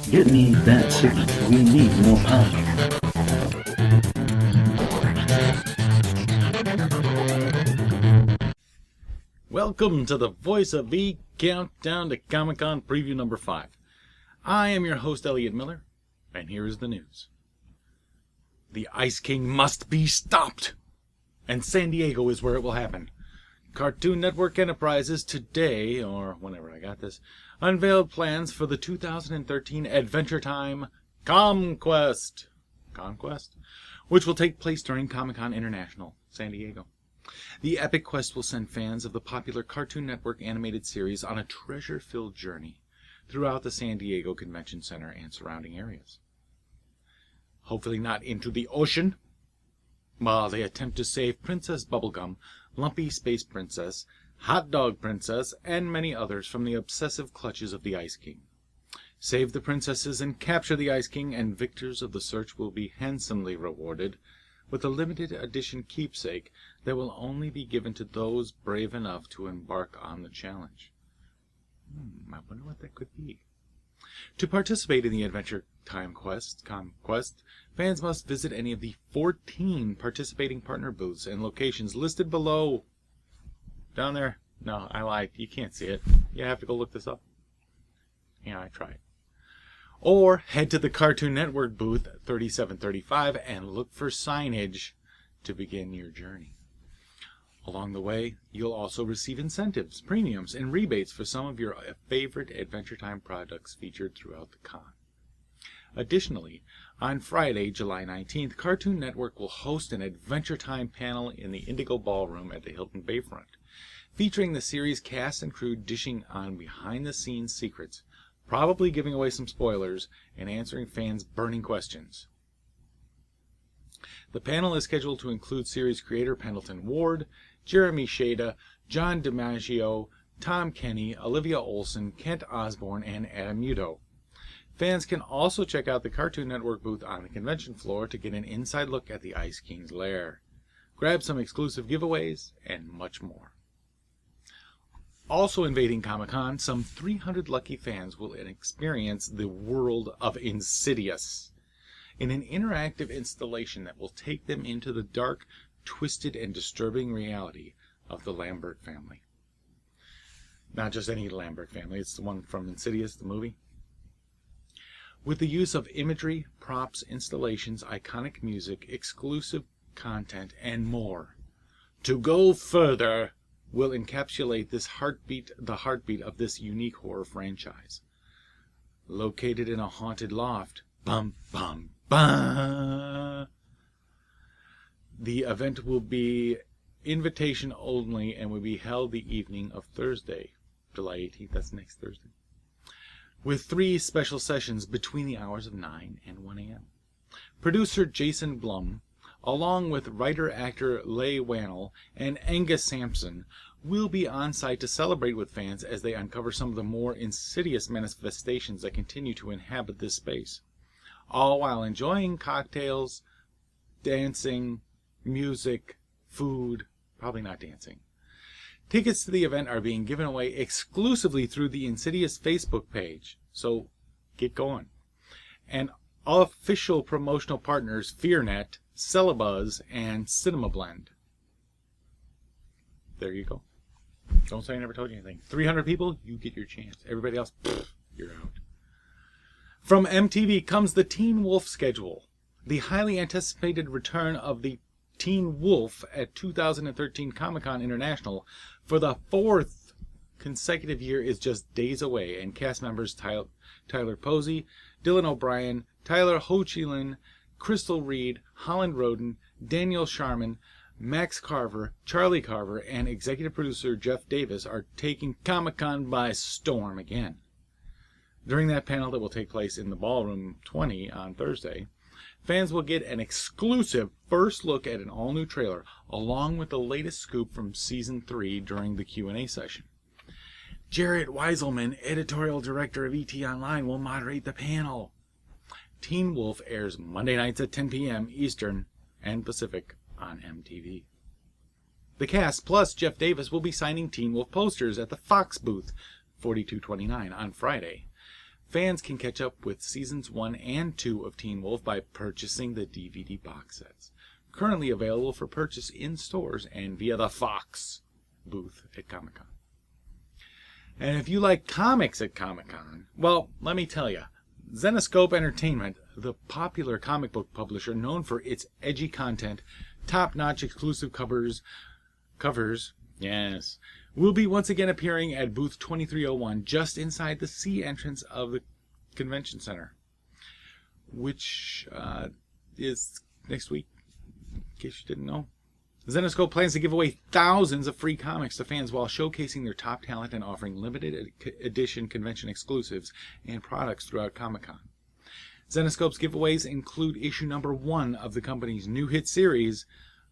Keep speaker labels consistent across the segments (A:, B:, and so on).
A: Get me that signal. We need more power.
B: Welcome to the Voice of V Countdown to Comic-Con Preview number 5. I am your host, Elliott Miller, and here is the news. The Ice King must be stopped, and San Diego is where it will happen. Cartoon Network Enterprises today, or whenever I got this, unveiled plans for the 2013 Adventure Time Conquest, which will take place during Comic-Con International, San Diego. The epic quest will send fans of the popular Cartoon Network animated series on a treasure-filled journey throughout the San Diego Convention Center and surrounding areas. Hopefully not into the ocean, while they attempt to save Princess Bubblegum, Lumpy Space Princess, Hot Dog Princess, and many others from the obsessive clutches of the Ice King. Save the princesses and capture the Ice King, and victors of the search will be handsomely rewarded with a limited edition keepsake that will only be given to those brave enough to embark on the challenge. I wonder what that could be. To participate in the Adventure Time Conquest, fans must visit any of the 14 participating partner booths and locations listed below. Down there. No, I lied. You can't see it. You have to go look this up. Yeah, I tried. Or head to the Cartoon Network booth 3735 and look for signage to begin your journey. Along the way, you'll also receive incentives, premiums, and rebates for some of your favorite Adventure Time products featured throughout the con. Additionally, on Friday, July 19th, Cartoon Network will host an Adventure Time panel in the Indigo Ballroom at the Hilton Bayfront, featuring the series cast and crew dishing on behind-the-scenes secrets, probably giving away some spoilers, and answering fans' burning questions. The panel is scheduled to include series creator Pendleton Ward, Jeremy Shada, John DiMaggio, Tom Kenny, Olivia Olson, Kent Osborne, and Adam Muto. Fans can also check out the Cartoon Network booth on the convention floor to get an inside look at the Ice King's lair, grab some exclusive giveaways, and much more. Also invading Comic-Con, some 300 lucky fans will experience the world of Insidious in an interactive installation that will take them into the dark, twisted, and disturbing reality of the Lambert family. Not just any Lambert family, it's the one from Insidious, the movie. With the use of imagery, props, installations, iconic music, exclusive content, and more. To go further will encapsulate the heartbeat of this unique horror franchise. Located in a haunted loft, bum bum bum. The event will be invitation only and will be held the evening of Thursday, July 18th, that's next Thursday, with 3 special sessions between the hours of 9 and 1 a.m. Producer Jason Blum, along with writer-actor Leigh Whannell and Angus Sampson, will be on site to celebrate with fans as they uncover some of the more insidious manifestations that continue to inhabit this space, all while enjoying cocktails, dancing, music, food, probably not dancing. Tickets to the event are being given away exclusively through the Insidious Facebook page, so get going. And official promotional partners FearNet, Celebuzz, and CinemaBlend. There you go. Don't say I never told you anything. 300 people, you get your chance. Everybody else, you're out. From MTV comes the Teen Wolf schedule. The highly anticipated return of the Teen Wolf at 2013 Comic-Con International for the 4th consecutive year is just days away, and cast members Tyler Posey, Dylan O'Brien, Tyler Hoechlin, Crystal Reed, Holland Roden, Daniel Sharman, Max Carver, Charlie Carver, and executive producer Jeff Davis are taking Comic-Con by storm again. During that panel that will take place in the Ballroom 20 on Thursday, fans will get an exclusive first look at an all-new trailer, along with the latest scoop from Season 3 during the Q&A session. Jarrett Weiselman, editorial director of ET Online, will moderate the panel. Teen Wolf airs Monday nights at 10 p.m. Eastern and Pacific on MTV. The cast, plus Jeff Davis, will be signing Teen Wolf posters at the Fox booth 4229 on Friday. Fans can catch up with seasons 1 and 2 of Teen Wolf by purchasing the DVD box sets, currently available for purchase in stores and via the Fox booth at Comic-Con. And if you like comics at Comic-Con, well, let me tell you, Zenescope Entertainment, the popular comic book publisher known for its edgy content, top-notch exclusive covers, yes, will be once again appearing at booth 2301 just inside the C entrance of the convention center, which is next week, in case you didn't know. Zenescope plans to give away thousands of free comics to fans while showcasing their top talent and offering limited edition convention exclusives and products throughout Comic-Con. Zenescope's giveaways include issue number 1 of the company's new hit series,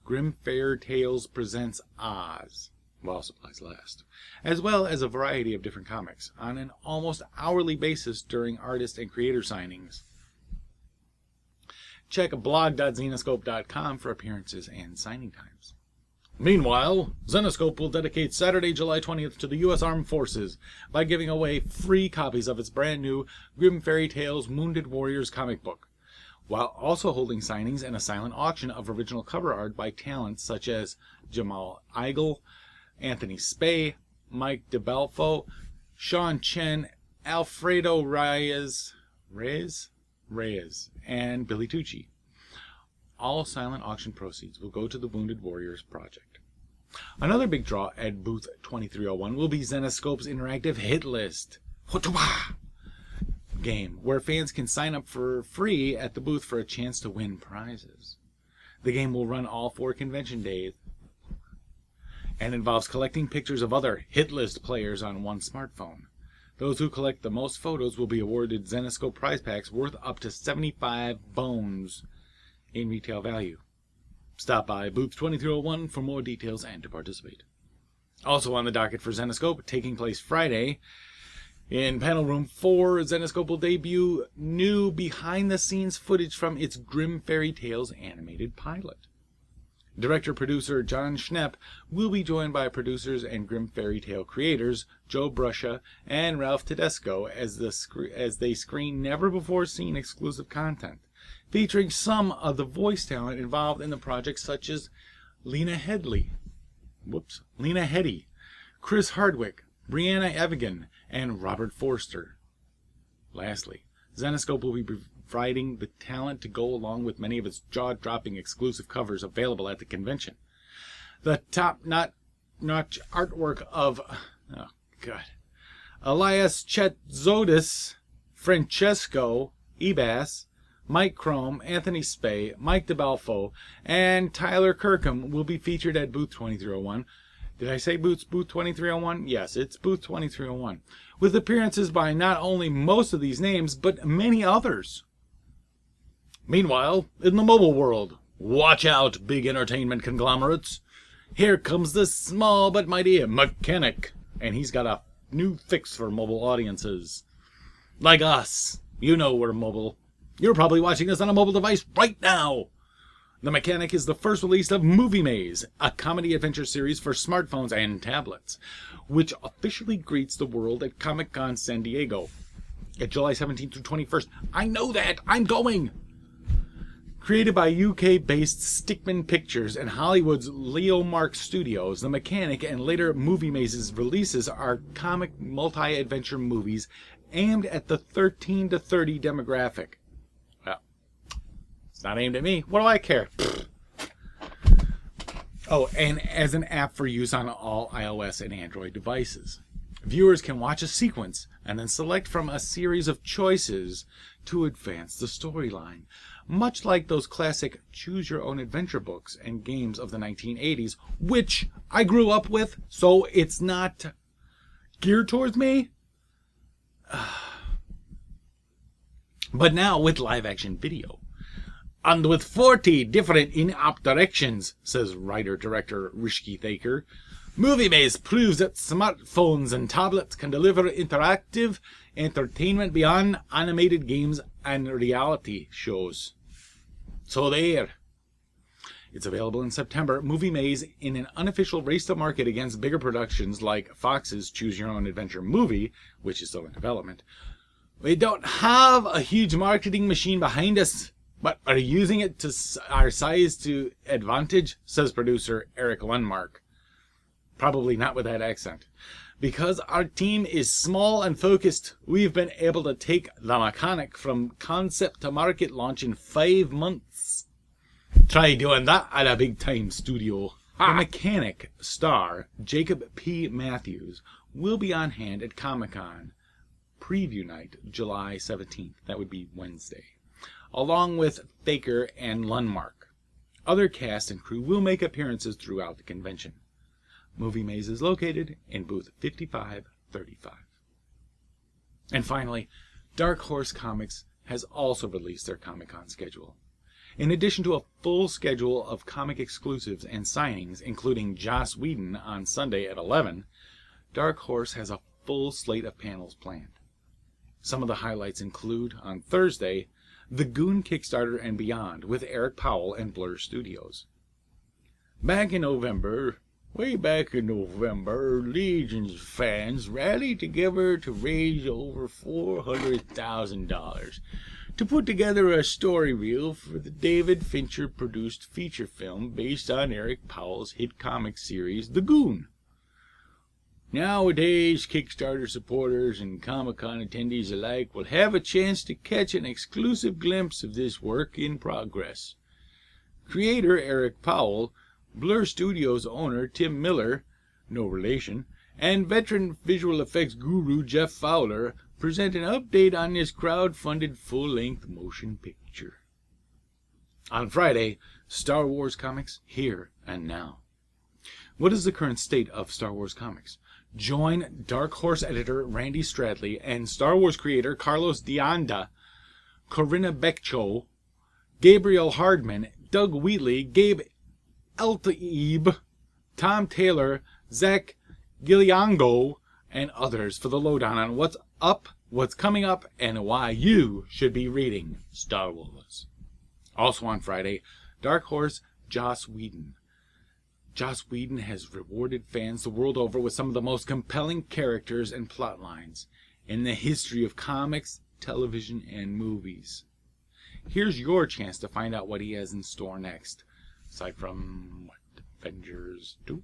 B: Grimm Fairy Tales Presents Oz, while supplies last, as well as a variety of different comics on an almost hourly basis during artist and creator signings. Check blog.zenescope.com for appearances and signing times. Meanwhile, Zenescope will dedicate Saturday, July 20th to the U.S. Armed Forces by giving away free copies of its brand new Grimm Fairy Tales Wounded Warriors comic book, while also holding signings and a silent auction of original cover art by talents such as Jamal Igle, Anthony Spey, Mike DeBelfo, Sean Chen, Alfredo Reyes, and Billy Tucci. All silent auction proceeds will go to the Wounded Warriors Project. Another big draw at booth 2301 will be Zenescope's interactive hit list game, where fans can sign up for free at the booth for a chance to win prizes. The game will run all 4 convention days and involves collecting pictures of other hit list players on one smartphone. Those who collect the most photos will be awarded Zenescope prize packs worth up to 75 bones in retail value. Stop by booth 2301 for more details and to participate. Also on the docket for Zenescope, taking place Friday, in panel room 4, Zenescope will debut new behind-the-scenes footage from its Grimm Fairy Tales animated pilot. Director-producer John Schnepp will be joined by producers and Grimm Fairy Tale creators Joe Bruscia and Ralph Tedesco as they screen never-before-seen exclusive content, featuring some of the voice talent involved in the project, such as Lena Headey, Chris Hardwick, Brianna Evigan, and Robert Forster. Lastly, Zenescope will be providing the talent to go along with many of its jaw-dropping exclusive covers available at the convention. The top-notch artwork of Elias Chetzotis, Francesco Ebas, Mike Crome, Anthony Spey, Mike DeBalfo, and Tyler Kirkham will be featured at booth 2301. Did I say booth 2301? Yes, it's booth 2301, with appearances by not only most of these names, but many others. Meanwhile, in the mobile world, watch out, big entertainment conglomerates. Here comes the small but mighty mechanic, and he's got a new fix for mobile audiences. Like us, you know we're mobile. You're probably watching this on a mobile device right now. The Mechanic is the first release of Moviemaze, a comedy-adventure series for smartphones and tablets, which officially greets the world at Comic-Con San Diego at July 17th through 21st. I know that! I'm going! Created by UK-based Stickman Pictures and Hollywood's Leo Mark Studios, The Mechanic and later Moviemaze's releases are comic multi-adventure movies aimed at the 13 to 30 demographic. Well, it's not aimed at me. What do I care? Oh, and as an app for use on all iOS and Android devices. Viewers can watch a sequence and then select from a series of choices to advance the storyline, much like those classic choose-your-own-adventure books and games of the 1980s, which I grew up with, so it's not geared towards me. But now with live-action video. And with 40 different in-app directions, says writer-director Rishki Thaker, Moviemaze proves that smartphones and tablets can deliver interactive entertainment beyond animated games and reality shows. So there. It's available in September. Moviemaze, in an unofficial race to market against bigger productions like Fox's Choose Your Own Adventure movie, which is still in development, We don't have a huge marketing machine behind us, but are using it to our size to advantage, says producer Eric Lundmark. Probably not with that accent. Because our team is small and focused, we've been able to take the mechanic from concept to market launch in 5 months. Try doing that at a big-time studio. The mechanic star, Jacob P. Matthews, will be on hand at Comic-Con preview night, July 17th. That would be Wednesday. Along with Thaker and Lundmark. Other cast and crew will make appearances throughout the convention. Moviemaze is located in booth 5535. And finally, Dark Horse Comics has also released their Comic-Con schedule. In addition to a full schedule of comic exclusives and signings, including Joss Whedon on Sunday at 11, Dark Horse has a full slate of panels planned. Some of the highlights include, on Thursday, The Goon Kickstarter and Beyond with Eric Powell and Blur Studios. Way back in November, legions of fans rallied together to raise over $400,000 to put together a story reel for the David Fincher-produced feature film based on Eric Powell's hit comic series, The Goon. Nowadays, Kickstarter supporters and Comic-Con attendees alike will have a chance to catch an exclusive glimpse of this work in progress. Creator Eric Powell, Blur Studios owner Tim Miller, no relation, and veteran visual effects guru Jeff Fowler present an update on this crowd-funded full-length motion picture. On Friday, Star Wars Comics Here and Now. What is the current state of Star Wars Comics? Join Dark Horse editor Randy Stradley and Star Wars creator Carlos Dianda, Corinna Beccho, Gabriel Hardman, Doug Wheatley, Gabe Eltaeb, Tom Taylor, Zach Giliango, and others for the lowdown on what's up, what's coming up, and why you should be reading Star Wars. Also on Friday, Dark Horse Joss Whedon. Joss Whedon has rewarded fans the world over with some of the most compelling characters and plot lines in the history of comics, television, and movies. Here's your chance to find out what he has in store next, aside from Avengers 2.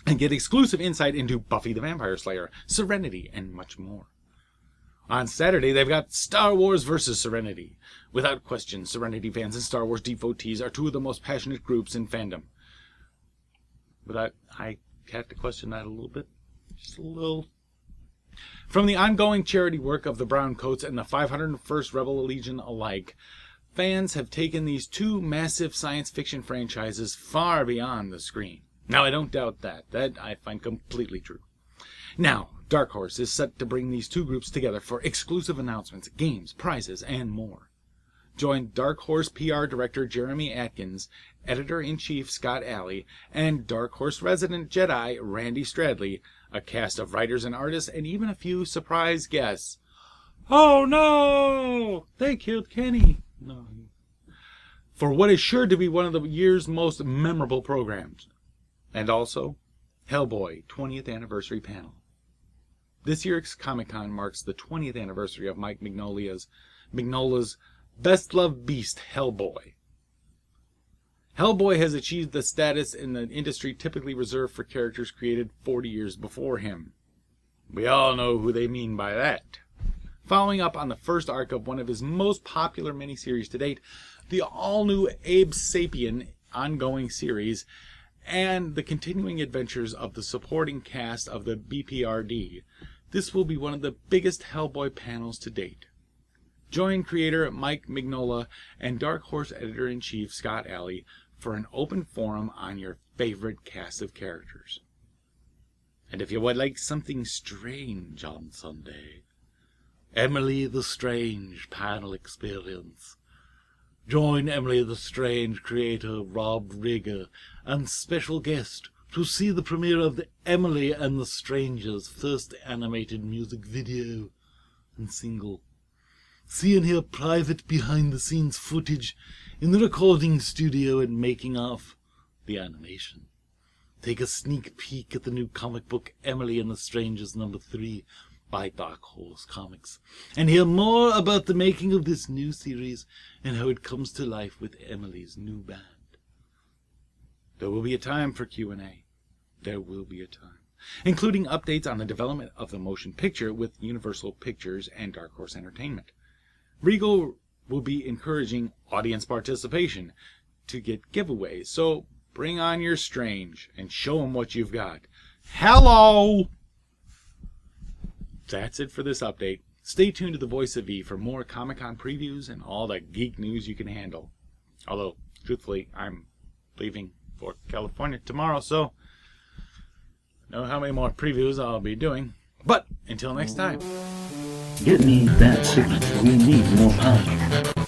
B: And get exclusive insight into Buffy the Vampire Slayer, Serenity, and much more. On Saturday, they've got Star Wars vs. Serenity. Without question, Serenity fans and Star Wars devotees are two of the most passionate groups in fandom. But I have to question that a little bit. Just a little. From the ongoing charity work of the Browncoats and the 501st Rebel Legion alike, fans have taken these two massive science fiction franchises far beyond the screen. Now, I don't doubt that. That I find completely true. Now, Dark Horse is set to bring these two groups together for exclusive announcements, games, prizes, and more. Join Dark Horse PR Director Jeremy Atkins, Editor-in-Chief Scott Alley, and Dark Horse resident Jedi Randy Stradley, a cast of writers and artists, and even a few surprise guests. Oh no! They killed Kenny! No. For what is sure to be one of the year's most memorable programs. And also, Hellboy 20th Anniversary Panel. This year's Comic-Con marks the 20th anniversary of Mike Mignola's best-loved beast, Hellboy. Hellboy has achieved the status in the industry typically reserved for characters created 40 years before him. We all know who they mean by that. Following up on the first arc of one of his most popular miniseries to date, the all-new Abe Sapien ongoing series, and the continuing adventures of the supporting cast of the BPRD, this will be one of the biggest Hellboy panels to date. Join creator Mike Mignola and Dark Horse Editor-in-Chief Scott Alley for an open forum on your favorite cast of characters. And if you would like something strange on Sunday, Emily the Strange panel experience. Join Emily the Strange creator Rob Rigger and special guest to see the premiere of the Emily and the Stranger's first animated music video and single. See and hear private behind-the-scenes footage in the recording studio and making of the animation. Take a sneak peek at the new comic book Emily and the Strangers #3, by Dark Horse Comics and hear more about the making of this new series and how it comes to life with Emily's new band. There will be a time for Q&A. There will be a time, including updates on the development of the motion picture with Universal Pictures and Dark Horse Entertainment. Regal will be encouraging audience participation to get giveaways, so bring on your strange and show them what you've got. Hello! That's it for this update. Stay tuned to the Voice of E for more Comic-Con previews and all the geek news you can handle. Although, truthfully, I'm leaving for California tomorrow, so I don't know how many more previews I'll be doing. But until next time.
A: Get me that signal. We need more power.